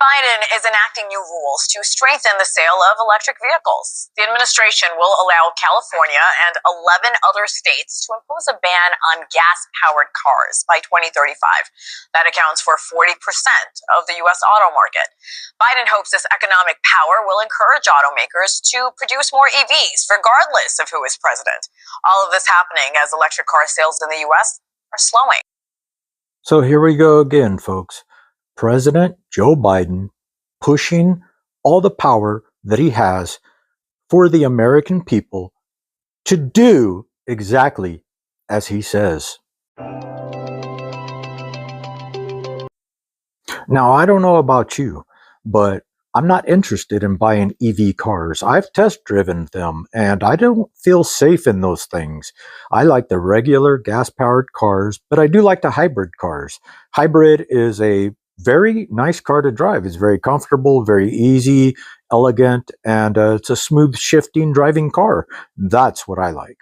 Biden is enacting new rules to strengthen the sale of electric vehicles. The administration will allow California and 11 other states to impose a ban on gas-powered cars by 2035. That accounts for 40% of the U.S. auto market. Biden hopes this economic power will encourage automakers to produce more EVs, regardless of who is president. All of this happening as electric car sales in the U.S. are slowing. So here we go again, folks. President Joe Biden pushing all the power that he has for the American people to do exactly as he says. Now, I don't know about you, but I'm not interested in buying EV cars. I've test driven them and I don't feel safe in those things. I like the regular gas-powered cars, but I do like the hybrid cars. Hybrid is a very nice car to drive. It's very comfortable, very easy, elegant, and it's a smooth shifting driving car. That's what I like.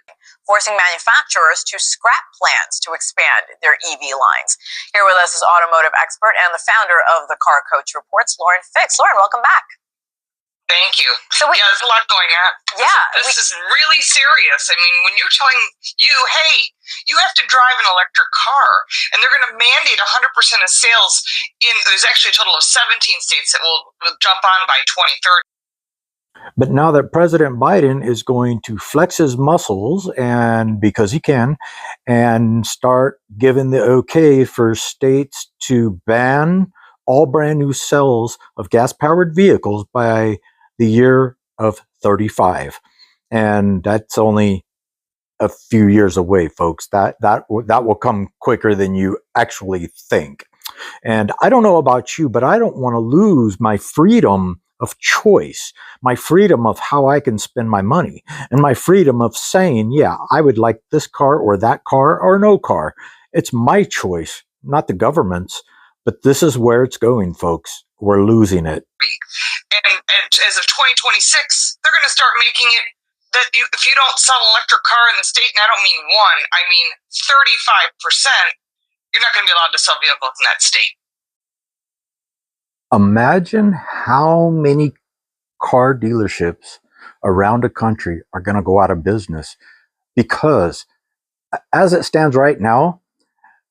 Forcing manufacturers to scrap plans to expand their EV lines. Here with us is automotive expert and the founder of the Car Coach Reports, Lauren Fix. Lauren, welcome back. Thank you. There's a lot going on. This is really serious. I mean, when you're telling you, hey, you have to drive an electric car, and they're going to mandate 100% of sales there's actually a total of 17 states that will jump on by 2030. But now that President Biden is going to flex his muscles, and because he can, and start giving the okay for states to ban all brand new sales of gas-powered vehicles by the year of 35. And that's only a few years away, folks. That will come quicker than you actually think. And I don't know about you, but I don't want to lose my freedom of choice, my freedom of how I can spend my money, and my freedom of saying, yeah, I would like this car or that car or no car. It's my choice, not the government's. But this is where it's going, folks. We're losing it. And as of 2026, they're going to start making it that if you don't sell an electric car in the state, and I don't mean one, I mean 35%, you're not going to be allowed to sell vehicles in that state. Imagine how many car dealerships around the country are going to go out of business because, as it stands right now,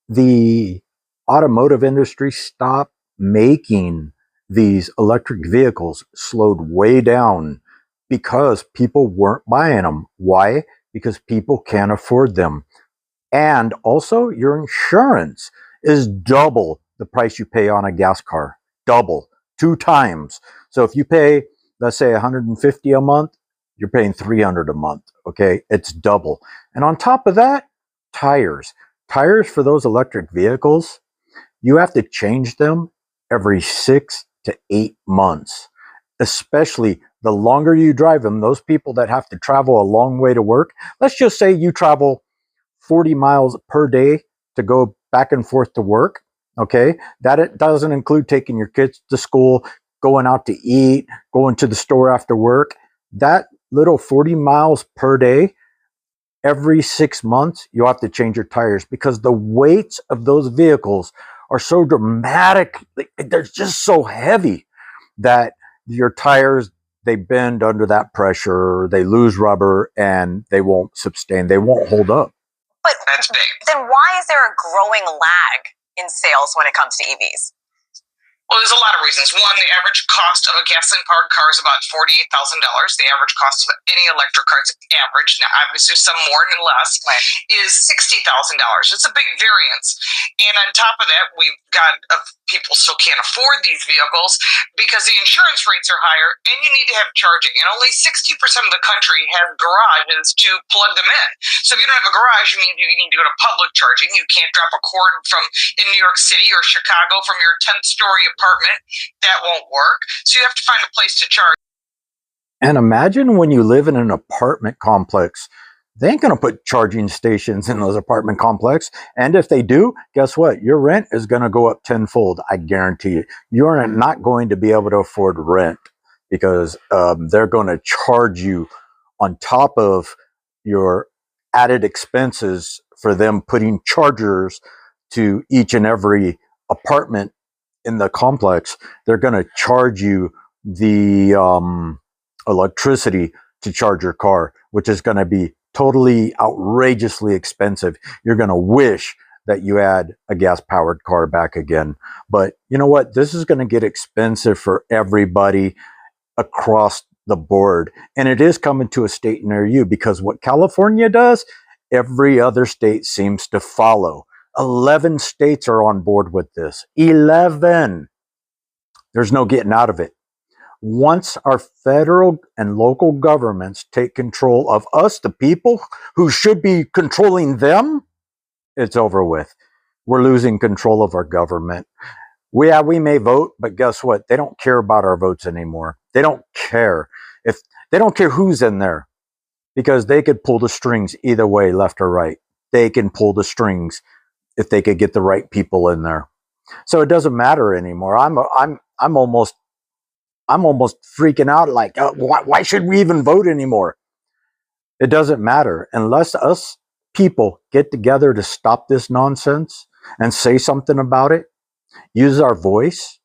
the automotive industry stopped making these electric vehicles, slowed way down because people weren't buying them. Why? Because people can't afford them. And also, your insurance is double the price you pay on a gas car. Double, 2 times. So if you pay, let's say, $150 a month, you're paying $300 a month. Okay, it's double. And on top of that, tires. Tires for those electric vehicles, you have to change them every 6 to 8 months. Especially the longer you drive them, those people that have to travel a long way to work. Let's just say you travel 40 miles per day to go back and forth to work. Okay, that it doesn't include taking your kids to school, going out to eat, going to the store after work. That little 40 miles per day, every 6 months, you have to change your tires because the weights of those vehicles are so dramatic. They're just so heavy that your tires, they bend under that pressure, they lose rubber, and they won't sustain, they won't hold up. But then why is there a growing lag in sales when it comes to EVs? Well, there's a lot of reasons. One, the average cost of a gasoline-powered car is about $48,000. The average cost of any electric car, average, now obviously some more and less, is $60,000. It's a big variance. And on top of that, we've got people still can't afford these vehicles because the insurance rates are higher and you need to have charging. And only 60% of the country have garages to plug them in. So if you don't have a garage, it means you need to go to public charging. You can't drop a cord in New York City or Chicago from your 10th story apartment. That won't work. So you have to find a place to charge. And imagine when you live in an apartment complex, they ain't going to put charging stations in those apartment complex. And if they do, guess what? Your rent is going to go up tenfold. I guarantee you. You're not going to be able to afford rent because they're going to charge you on top of your added expenses for them putting chargers to each and every apartment in the complex, they're going to charge you the electricity to charge your car, which is going to be totally outrageously expensive. You're going to wish that you had a gas-powered car back again. But you know what? This is going to get expensive for everybody across the board. And it is coming to a state near you, because what California does, every other state seems to follow. 11 states are on board with this. 11. There's no getting out of it. Once our federal and local governments take control of us, the people who should be controlling them, it's over with. We're losing control of our government. We may vote, but guess what? They don't care about our votes anymore. They don't care. If they don't care who's in there, because they could pull the strings either way, left or right. They can pull the strings if they could get the right people in there. So it doesn't matter anymore. I'm almost freaking out. Like, why should we even vote anymore? It doesn't matter unless us people get together to stop this nonsense and say something about it. Use our voice.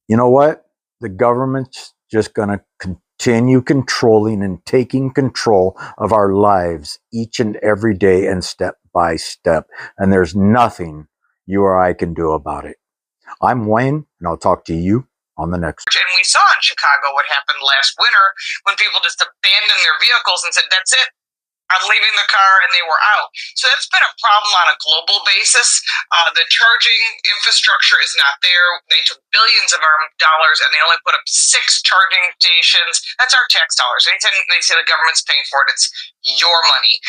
You know what? The government's just going to continue controlling and taking control of our lives each and every day and step by step. And there's nothing you or I can do about it. I'm Wayne, and I'll talk to you on the next. And we saw in Chicago what happened last winter when people just abandoned their vehicles and said, that's it. I'm leaving the car, and they were out. So that's been a problem on a global basis. The charging infrastructure is not there. They took billions of our dollars, and they only put up 6 charging stations. That's our tax dollars. Anytime they say the government's paying for it, it's your money.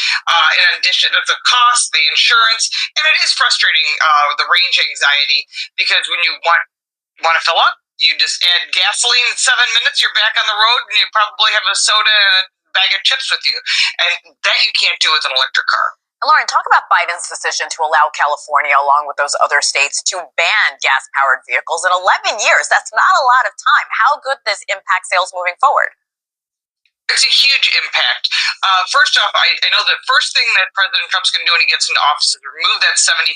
In addition to the cost, the insurance, and it is frustrating, the range anxiety, because when you want to fill up, you just add gasoline in 7 minutes, you're back on the road, and you probably have a soda and a bag of chips with you. And that you can't do with an electric car. Lauren, talk about Biden's decision to allow California, along with those other states, to ban gas-powered vehicles in 11 years. That's not a lot of time. How could this impact sales moving forward? It's a huge impact. First off, I know the first thing that President Trump's going to do when he gets into office is remove that $7,500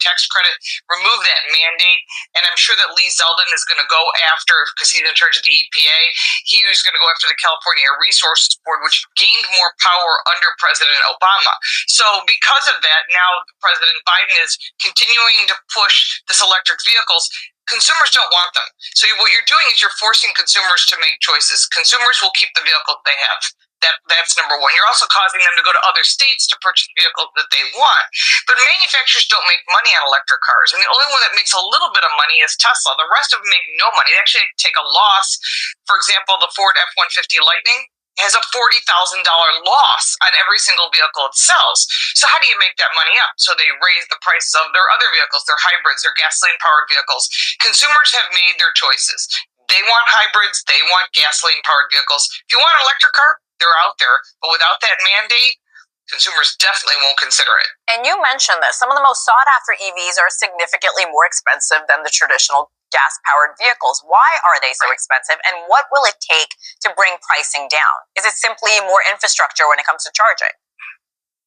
tax credit, remove that mandate, and I'm sure that Lee Zeldin is going to go after, because he's in charge of the EPA, he was going to go after the California Air Resources Board, which gained more power under President Obama. So because of that, now President Biden is continuing to push this electric vehicles. Consumers don't want them. So what you're doing is you're forcing consumers to make choices. Consumers will keep the vehicle they have. That's number one. You're also causing them to go to other states to purchase vehicles that they want. But manufacturers don't make money on electric cars. And the only one that makes a little bit of money is Tesla. The rest of them make no money. They actually take a loss. For example, the Ford F-150 Lightning has a $40,000 loss on every single vehicle it sells. So how do you make that money up? So they raise the prices of their other vehicles, their hybrids, their gasoline-powered vehicles. Consumers have made their choices. They want hybrids. They want gasoline-powered vehicles. If you want an electric car, they're out there. But without that mandate, consumers definitely won't consider it. And you mentioned this. Some of the most sought-after EVs are significantly more expensive than the traditional gas-powered vehicles. Why are they so expensive, and what will it take to bring pricing down? Is it simply more infrastructure when it comes to charging?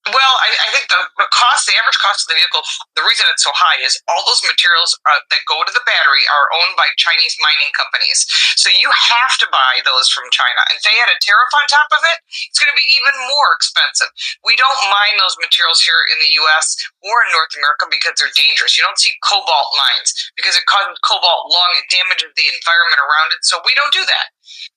Well, I think the average cost of the vehicle, the reason it's so high is all those materials that go to the battery are owned by Chinese mining companies. So you have to buy those from China. And if they add a tariff on top of it, it's going to be even more expensive. We don't mine those materials here in the U.S. or in North America because they're dangerous. You don't see cobalt mines because it causes cobalt lung. It damages the environment around it. So we don't do that.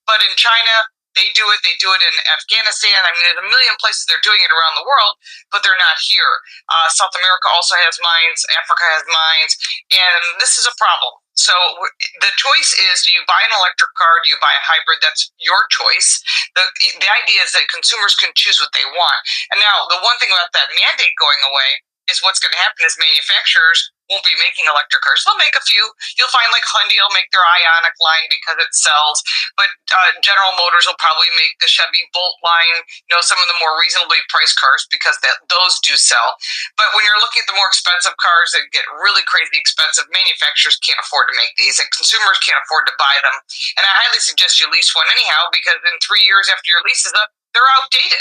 But in China, they do it. They do it in Afghanistan. I mean, there's a million places they're doing it around the world, but they're not here. South America also has mines. Africa has mines. And this is a problem. So the choice is, do you buy an electric car? Do you buy a hybrid? That's your choice. The idea is that consumers can choose what they want. And now the one thing about that mandate going away is what's going to happen is manufacturers won't be making electric cars. They'll make a few. You'll find like Hyundai will make their Ioniq line because it sells, but General Motors will probably make the Chevy Bolt line, some of the more reasonably priced cars because those do sell. But when you're looking at the more expensive cars that get really crazy expensive, manufacturers can't afford to make these, and consumers can't afford to buy them. And I highly suggest you lease one anyhow, because in 3 years after your lease is up, they're outdated.